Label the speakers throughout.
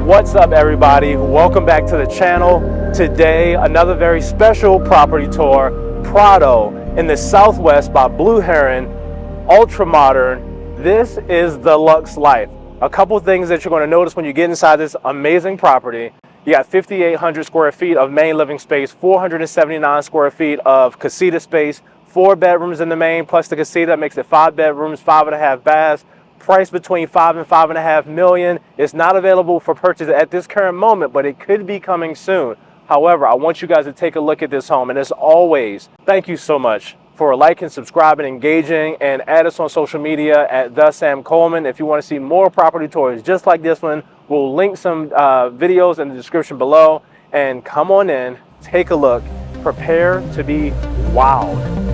Speaker 1: What's up, everybody? Welcome back to the channel. Today, another very special property tour, Prado in the Southwest by Blue Heron, ultra modern. This is the Luxe life. A couple things that you're going to notice when you get inside this amazing property. You got 5,800 square feet of main living space, 479 square feet of casita space, 4 bedrooms in the main plus the casita. That makes it 5 bedrooms, 5.5 baths. Price between $5 and $5.5 million. It's not available for purchase at this current moment, but it could be coming soon. However, I want you guys to take a look at this home. And as always, thank you so much for liking, subscribing, engaging, and add us on social media at The Sam Coleman. If you want to see more property tours just like this one, we'll link some videos in the description below. And come on in, take a look, prepare to be wowed.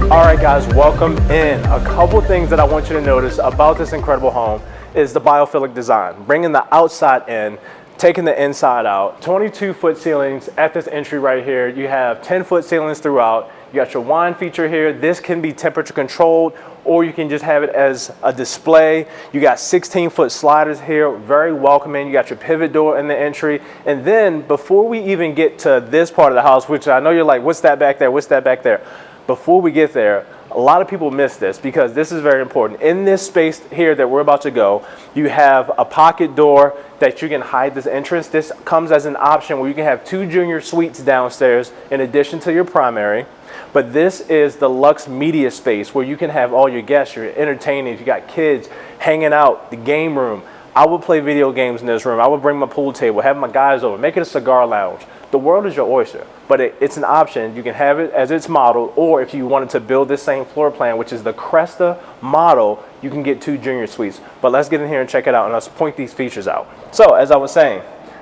Speaker 1: All right, guys, welcome in. A couple things that I want you to notice about this incredible home is the biophilic design, bringing the outside in, taking the inside out. 22-foot ceilings at this entry right here. You have 10-foot ceilings throughout. You got your wine feature here. This can be temperature controlled, or you can just have it as a display. You got 16-foot sliders here, very welcoming. You got your pivot door in the entry. And then before we even get to this part of the house, which I know you're like, what's that back there? What's that back there? Before we get there, a lot of people miss this because this is very important. In this space here that we're about to go, you have a pocket door that you can hide this entrance. This comes as an option where you can have 2 junior suites downstairs in addition to your primary. But this is the Luxe media space where you can have all your guests, your entertaining, if you got kids hanging out, the game room. I would play video games in this room. I would bring my pool table, have my guys over, make it a cigar lounge. The world is your oyster, but it's an option. You can have it as it's modeled, or if you wanted to build this same floor plan, which is the Cresta model, you can get 2 junior suites. But let's get in here and check it out, and let's point these features out. So as I was saying,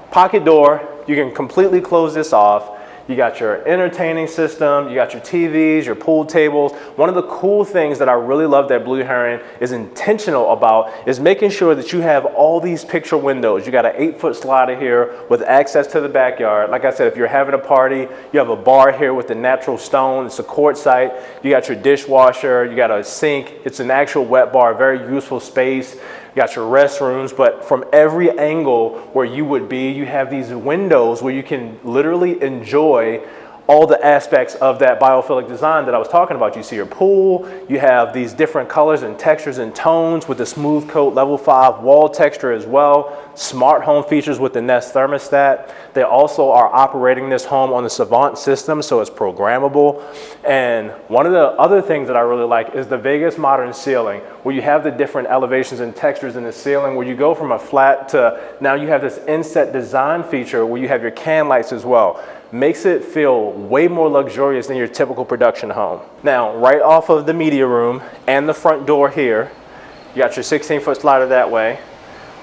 Speaker 1: pocket door, you can completely close this off. You got your entertaining system, you got your TVs, your pool tables. One of the cool things that I really love that Blue Heron is intentional about is making sure that you have all these picture windows. You got an 8-foot slider here with access to the backyard. Like I said, if you're having a party, you have a bar here with the natural stone. It's a court site. You got your dishwasher, you got a sink. It's an actual wet bar, very useful space. You got your restrooms, but from every angle where you would be, you have these windows where you can literally enjoy all the aspects of that biophilic design that I was talking about. You see your pool, you have these different colors and textures and tones with the smooth coat level 5 wall texture as well. Smart home features with the Nest thermostat. They also are operating this home on the Savant system, so it's programmable. And one of the other things that I really like is the Vegas modern ceiling, where you have the different elevations and textures in the ceiling, where you go from a flat to now you have this inset design feature where you have your can lights as well. Makes it feel way more luxurious than your typical production home. Now, right off of the media room and the front door here, you got your 16-foot slider that way.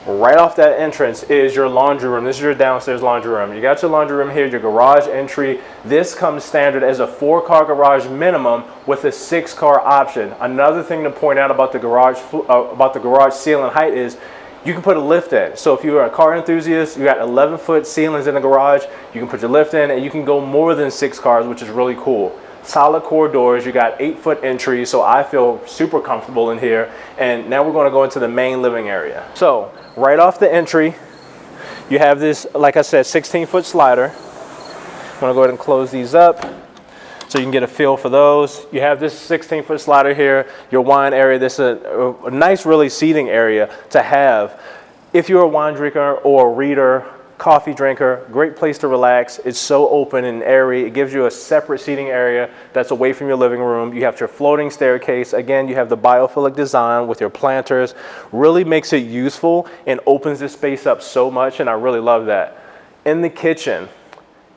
Speaker 1: Right off that entrance is your laundry room. This is your downstairs laundry room. You got your laundry room here, your garage entry. This comes standard as a 4-car garage minimum with a 6-car option. Another thing to point out about the garage ceiling height is you can put a lift in. So if you're a car enthusiast, you got 11-foot ceilings in the garage, you can put your lift in and you can go more than 6 cars, which is really cool. Solid core doors, you got 8-foot entries, so I feel super comfortable in here. And now we're gonna go into the main living area. So right off the entry, you have this, like I said, 16-foot slider. I'm gonna go ahead and close these up so you can get a feel for those. You have this 16-foot slider here, your wine area. This is a nice, really seating area to have. If you're a wine drinker or a reader, coffee drinker, great place to relax. It's so open and airy. It gives you a separate seating area that's away from your living room. You have your floating staircase. Again, you have the biophilic design with your planters. Really makes it useful and opens this space up so much, and I really love that. In the kitchen,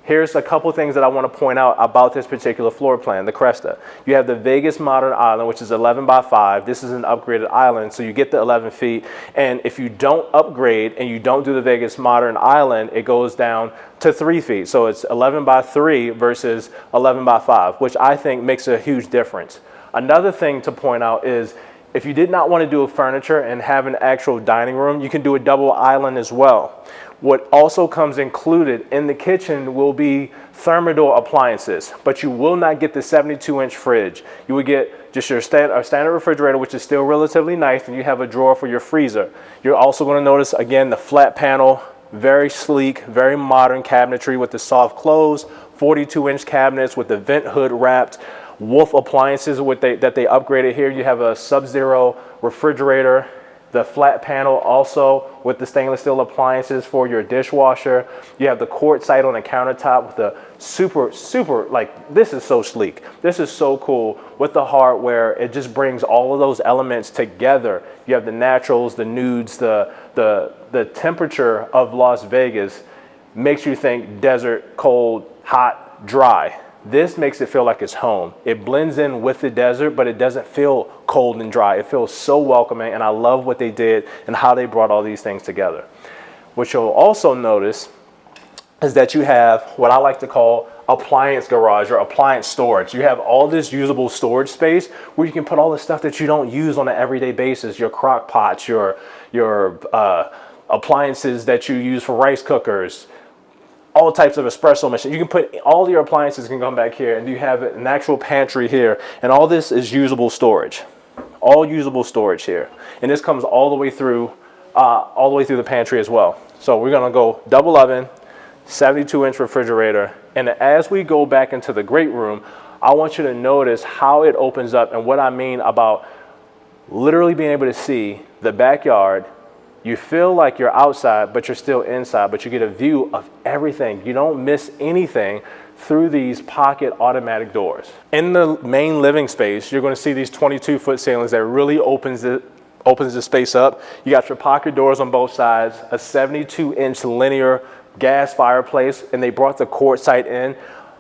Speaker 1: here's a couple things that I want to point out about this particular floor plan, the Cresta. You have the Vegas Modern Island, which is 11 by 5. This is an upgraded island, so you get the 11 feet. And if you don't upgrade and you don't do the Vegas Modern Island, it goes down to 3 feet. So it's 11 by 3 versus 11 by 5, which I think makes a huge difference. Another thing to point out is if you did not want to do a furniture and have an actual dining room, you can do a double island as well. What also comes included in the kitchen will be Thermador appliances, but you will not get the 72-inch fridge. You would get just your standard refrigerator, which is still relatively nice, and you have a drawer for your freezer. You're also going to notice, again, the flat panel, very sleek, very modern cabinetry with the soft close, 42-inch cabinets with the vent hood wrapped, Wolf appliances that they upgraded here. You have a Sub-Zero refrigerator, the flat panel also with the stainless steel appliances for your dishwasher. You have the quartzite on the countertop with the super, like, this is so sleek. This is so cool with the hardware. It just brings all of those elements together. You have the naturals, the nudes, the temperature of Las Vegas makes you think desert, cold, hot, dry. This makes it feel like it's home. It blends in with the desert, but it doesn't feel cold and dry. It feels so welcoming, and I love what they did and how they brought all these things together. What you'll also notice is that you have what I like to call appliance garage or appliance storage. You have all this usable storage space where you can put all the stuff that you don't use on an everyday basis, your crock pots, your appliances that you use for rice cookers, all types of espresso machines. You can put all your appliances can come back here, and you have an actual pantry here, and all this is usable storage. All usable storage here. And this comes all the way through the pantry as well. So we're gonna go double oven, 72-inch refrigerator, and as we go back into the great room, I want you to notice how it opens up and what I mean about literally being able to see the backyard. You feel like you're outside, but you're still inside, but you get a view of everything. You don't miss anything through these pocket automatic doors. In the main living space, you're gonna see these 22-foot ceilings that really opens the space up. You got your pocket doors on both sides, a 72-inch linear gas fireplace, and they brought the quartzite in.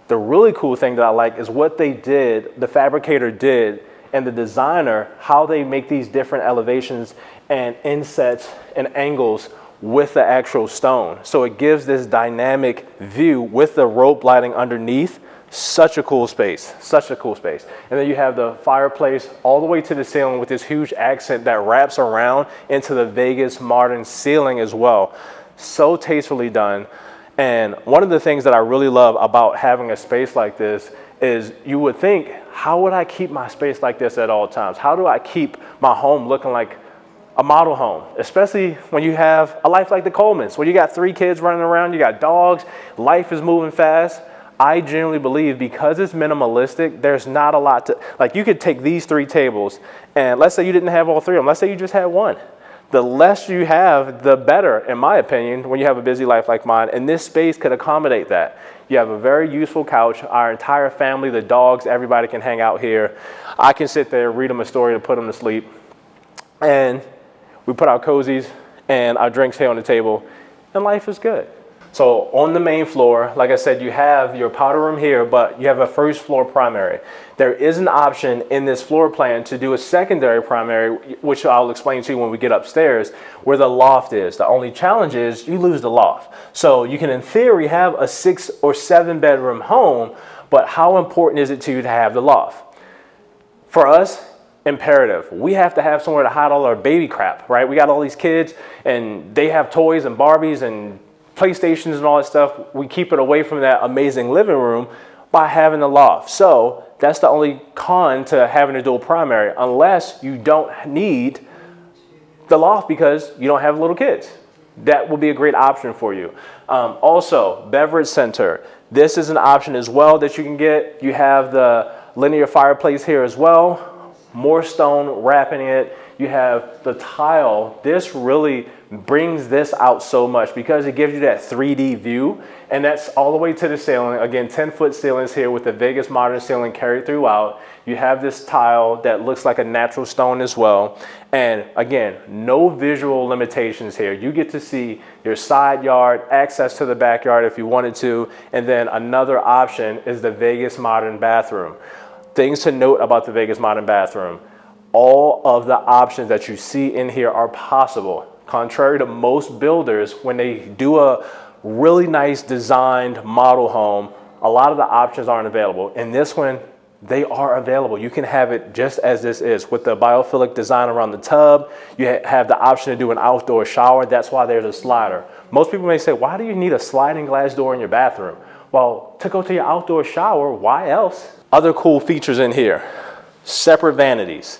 Speaker 1: The really cool thing that I like is what they did, the fabricator did, and the designer, how they make these different elevations and insets and angles with the actual stone. So it gives this dynamic view with the rope lighting underneath. Such a cool space, such a cool space. And then you have the fireplace all the way to the ceiling with this huge accent that wraps around into the Vegas modern ceiling as well. So tastefully done. And one of the things that I really love about having a space like this is you would think, how would I keep my space like this at all times? How do I keep my home looking like a model home, especially when you have a life like the Colemans, where you got 3 kids running around, you got dogs, life is moving fast. I genuinely believe because it's minimalistic, there's not a lot to, like, you could take these 3 tables and let's say you didn't have all 3 of them. Let's say you just had one. The less you have, the better, in my opinion, when you have a busy life like mine. And this space could accommodate that. You have a very useful couch. Our entire family, the dogs, everybody can hang out here. I can sit there, read them a story to put them to sleep. And we put our cozies and our drinks here on the table, and life is good. So on the main floor, like I said, you have your powder room here, but you have a first floor primary. There is an option in this floor plan to do a secondary primary, which I'll explain to you when we get upstairs, where the loft is. The only challenge is you lose the loft. So you can, in theory, have a 6 or 7 bedroom home, but how important is it to you to have the loft? For us, imperative. We have to have somewhere to hide all our baby crap, right? We got all these kids and they have toys and Barbies and PlayStations and all that stuff. We keep it away from that amazing living room by having the loft. So that's the only con to having a dual primary, unless you don't need the loft because you don't have little kids. That will be a great option for you. Also, beverage center. This is an option as well that you can get. You have the linear fireplace here as well. More stone wrapping it. You have the tile. This really brings this out so much because it gives you that 3D view, and that's all the way to the ceiling. Again, 10-foot ceilings here with the Vegas modern ceiling carried throughout. You have this tile that looks like a natural stone as well. And again, no visual limitations here. You get to see your side yard, access to the backyard if you wanted to, and then another option is the Vegas modern bathroom. Things to note about the Vegas modern bathroom. All of the options that you see in here are possible. Contrary to most builders, when they do a really nice designed model home, a lot of the options aren't available. In this one, they are available. You can have it just as this is with the biophilic design around the tub. You have the option to do an outdoor shower. That's why there's a slider. Most people may say, why do you need a sliding glass door in your bathroom? Well, to go to your outdoor shower, why else? Other cool features in here, separate vanities.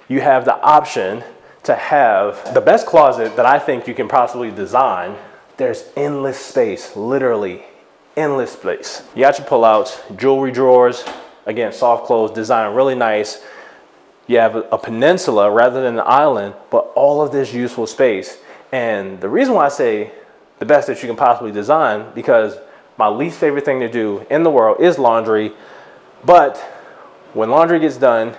Speaker 1: You have the option to have the best closet that I think you can possibly design. There's endless space, literally endless space. You got your pull-outs, jewelry drawers, again, soft close, designed really nice. You have a peninsula rather than an island, but all of this useful space. And the reason why I say the best that you can possibly design, because my least favorite thing to do in the world is laundry. But when laundry gets done,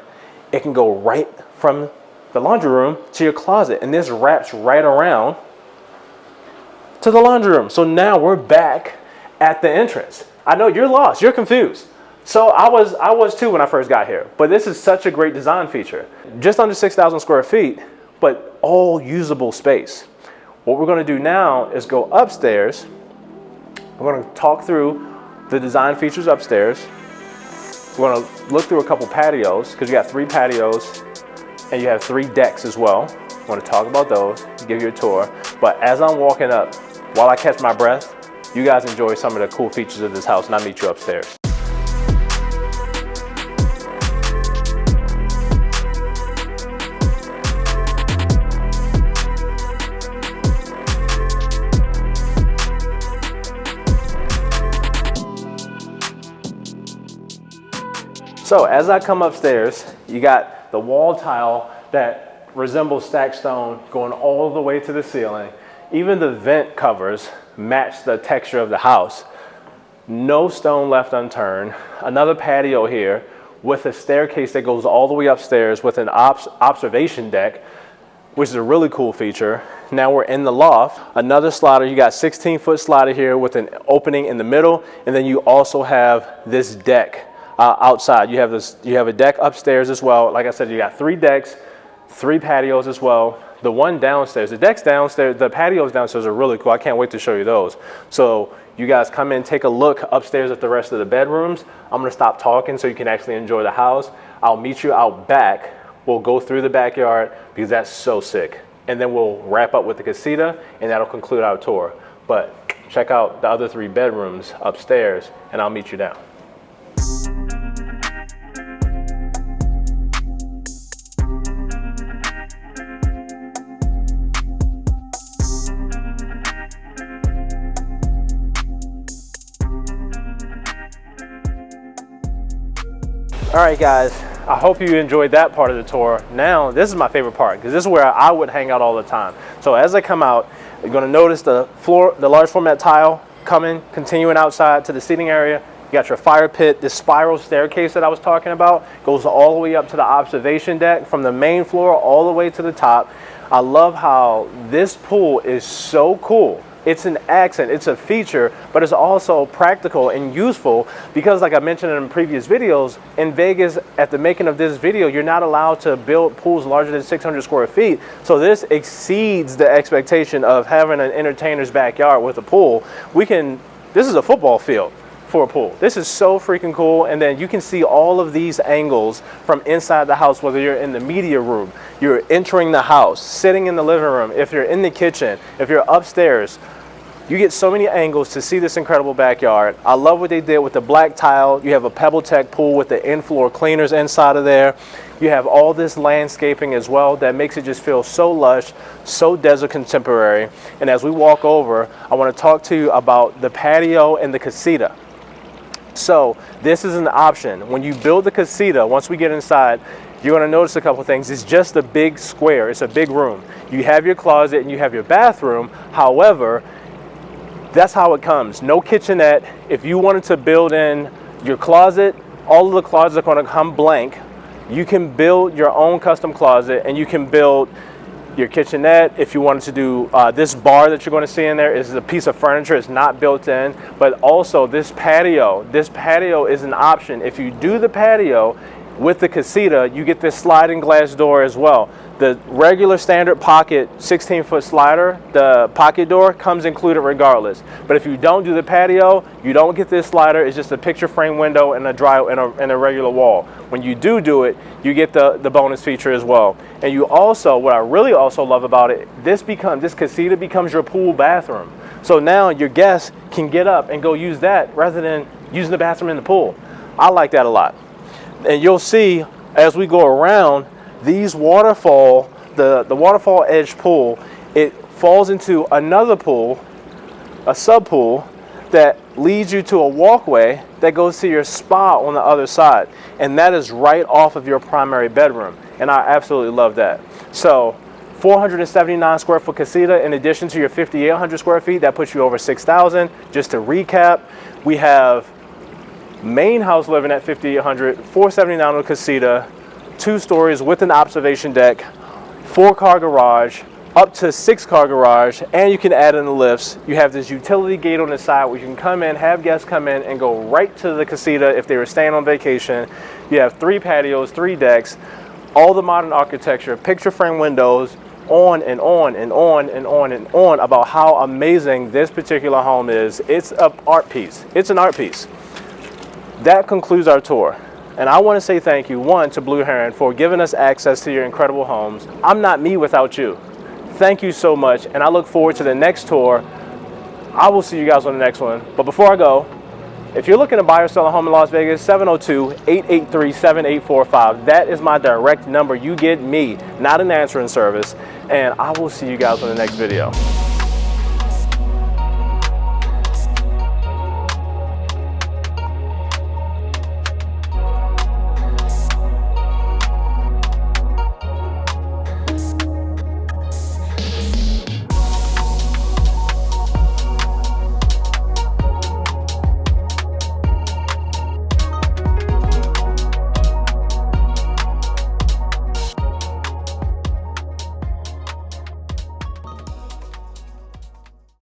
Speaker 1: it can go right from the laundry room to your closet. And this wraps right around to the laundry room. So now we're back at the entrance. I know you're lost, you're confused. So I was too when I first got here, but this is such a great design feature. Just under 6,000 square feet, but all usable space. What we're gonna do now is go upstairs. We're gonna talk through the design features upstairs. We're gonna look through a couple patios, because you got 3 patios and you have 3 decks as well. I wanna talk about those, give you a tour. But as I'm walking up, while I catch my breath, you guys enjoy some of the cool features of this house, and I'll meet you upstairs. So as I come upstairs, you got the wall tile that resembles stacked stone going all the way to the ceiling. Even the vent covers match the texture of the house. No stone left unturned. Another patio here with a staircase that goes all the way upstairs with an observation deck, which is a really cool feature. Now we're in the loft. Another slider, you got 16-foot slider here with an opening in the middle, and then you also have this deck outside. You have a deck upstairs as well. Like I said, you got 3 decks, 3 patios as well. The one downstairs, the decks downstairs, the patios downstairs are really cool. I can't wait to show you those. So you guys come in, take a look upstairs at the rest of the bedrooms. I'm gonna stop talking so you can actually enjoy the house. I'll meet you out back. We'll go through the backyard because that's so sick. And then we'll wrap up with the casita, and that'll conclude our tour. But check out the other 3 bedrooms upstairs, and I'll meet you down. All right, guys, I hope you enjoyed that part of the tour. Now, this is my favorite part because this is where I would hang out all the time. So as I come out, you're gonna notice the floor, the large format tile continuing outside to the seating area. You got your fire pit. This spiral staircase that I was talking about goes all the way up to the observation deck from the main floor all the way to the top. I love how this pool is so cool. It's an accent, it's a feature, but it's also practical and useful because, like I mentioned in previous videos, in Vegas, at the making of this video, you're not allowed to build pools larger than 600 square feet. So this exceeds the expectation of having an entertainer's backyard with a pool. This is a football field for a pool. This is so freaking cool. And then you can see all of these angles from inside the house, whether you're in the media room, you're entering the house, sitting in the living room, if you're in the kitchen, if you're upstairs. You get so many angles to see this incredible backyard. I love what they did with the black tile. You have a Pebble Tech pool with the in-floor cleaners inside of there. You have all this landscaping as well that makes it just feel so lush, so desert contemporary. And as we walk over, I want to talk to you about the patio and the casita. So this is an option. When you build the casita, once we get inside, you're going to notice a couple things. It's just a big square. It's a big room. You have your closet and you have your bathroom. However, that's how it comes. No kitchenette. If you wanted to build in your closet, all of the closets are going to come blank. You can build your own custom closet, and you can build your kitchenette. If you wanted to do this bar that you're going to see in there is a piece of furniture. It's not built in, but also this patio is an option. If you do the patio with the casita, you get this sliding glass door as well. The regular standard pocket 16-foot slider, the pocket door, comes included regardless. But if you don't do the patio, you don't get this slider. It's just a picture frame window and a regular wall. When you do it, you get the bonus feature as well. And you also, what I really also love about it, this casita becomes your pool bathroom. So now your guests can get up and go use that rather than using the bathroom in the pool. I like that a lot. And you'll see as we go around, these waterfall, the waterfall edge pool, it falls into another pool, a sub pool, that leads you to a walkway that goes to your spa on the other side. And that is right off of your primary bedroom. And I absolutely love that. So 479 square foot casita in addition to your 5,800 square feet, that puts you over 6,000. Just to recap, we have main house living at 5,800, 479 on the casita, 2 stories with an observation deck, 4-car garage, up to 6-car garage, and you can add in the lifts. You have this utility gate on the side where you can come in, have guests come in and go right to the casita if they were staying on vacation. You have 3 patios, 3 decks, all the modern architecture, picture frame windows, on and on and on and on and on about how amazing this particular home is. It's an art piece. It's an art piece. That concludes our tour. And I want to say thank you, one, to Blue Heron for giving us access to your incredible homes. I'm not me without you. Thank you so much, and I look forward to the next tour. I will see you guys on the next one. But before I go, if you're looking to buy or sell a home in Las Vegas, 702-883-7845. That is my direct number. You get me, not an answering service. And I will see you guys on the next video.